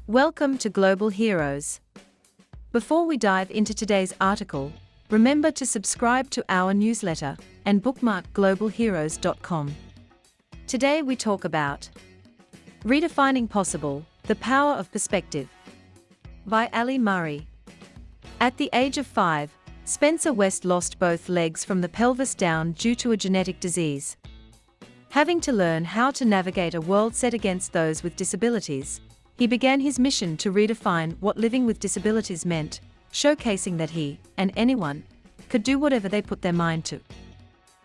Welcome to Global Heroes. Before we dive into today's article, remember to subscribe to our newsletter and bookmark globalheroes.com. Today we talk about Redefining Possible, the Power of Perspective by Ali Murray. At the age of 5, Spencer West lost both legs from the pelvis down due to a genetic disease. Having to learn how to navigate a world set against those with disabilities, he began his mission to redefine what living with disabilities meant, showcasing that he, and anyone, could do whatever they put their mind to.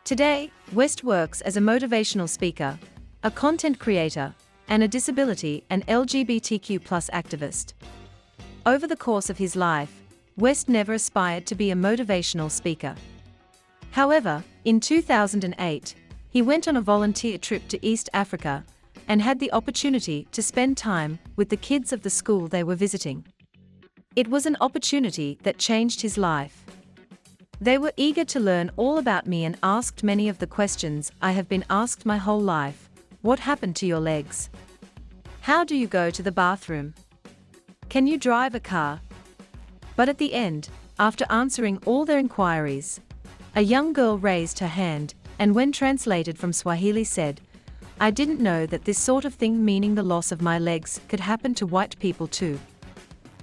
Today, West works as a motivational speaker, a content creator, and a disability and LGBTQ+ activist. Over the course of his life, West never aspired to be a motivational speaker. However, in 2008, he went on a volunteer trip to East Africa and had the opportunity to spend time with the kids of the school they were visiting. It was an opportunity that changed his life. They were eager to learn all about me and asked many of the questions I have been asked my whole life. What happened to your legs? How do you go to the bathroom? Can you drive a car? But at the end, after answering all their inquiries, a young girl raised her hand and, when translated from Swahili, said, "I didn't know that this sort of thing, meaning the loss of my legs, could happen to white people too."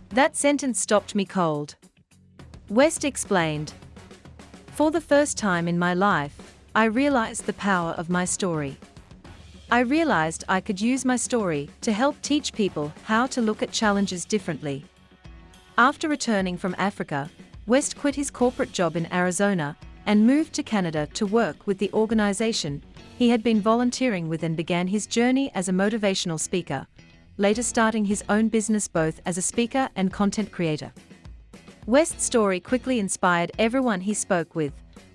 That sentence stopped me cold. West explained, "For the first time in my life, I realized the power of my story. I realized I could use my story to help teach people how to look at challenges differently." After returning from Africa, West quit his corporate job in Arizona and moved to Canada to work with the organization he had been volunteering with and began his journey as a motivational speaker, later starting his own business both as a speaker and content creator. West's story quickly inspired everyone he spoke with,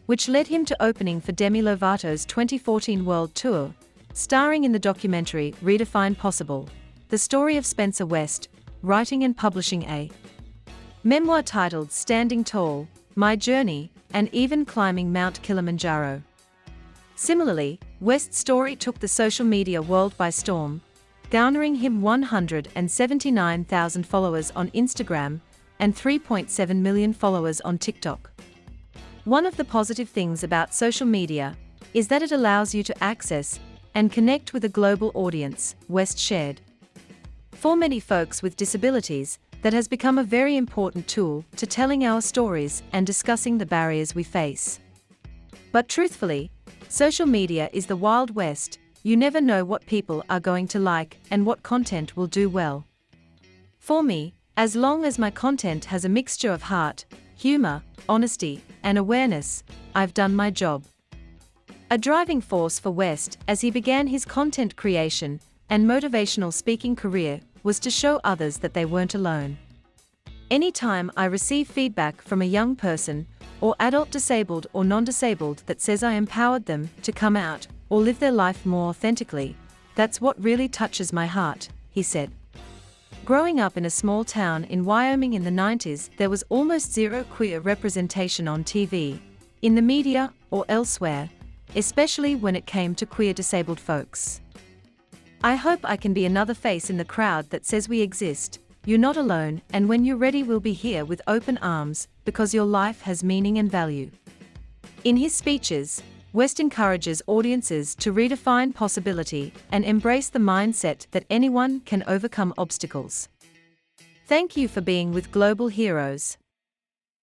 which led him to opening for Demi Lovato's 2014 world tour, starring in the documentary Redefining Possible, the story of Spencer West, writing and publishing a memoir titled Standing Tall, My Journey, and even climbing Mount Kilimanjaro. Similarly, West's story took the social media world by storm, garnering him 179,000 followers on Instagram and 3.7 million followers on TikTok. One of the positive things about social media is that it allows you to access and connect with a global audience, West shared. For many folks with disabilities, that has become a very important tool to telling our stories and discussing the barriers we face. But truthfully, social media is the Wild West. You never know what people are going to like and what content will do well. For me, as long as my content has a mixture of heart, humor, honesty, and awareness, I've done my job. A driving force for West as he began his content creation and motivational speaking career was to show others that they weren't alone. Anytime I receive feedback from a young person, or adult, disabled or non-disabled, that says I empowered them to come out or live their life more authentically, that's what really touches my heart, he said. Growing up in a small town in Wyoming in the 90s, there was almost zero queer representation on TV, in the media, or elsewhere, especially when it came to queer disabled folks. I hope I can be another face in the crowd that says we exist, you're not alone, and when you're ready we'll be here with open arms, because your life has meaning and value. In his speeches, West encourages audiences to redefine possibility and embrace the mindset that anyone can overcome obstacles. Thank you for being with Global Heroes.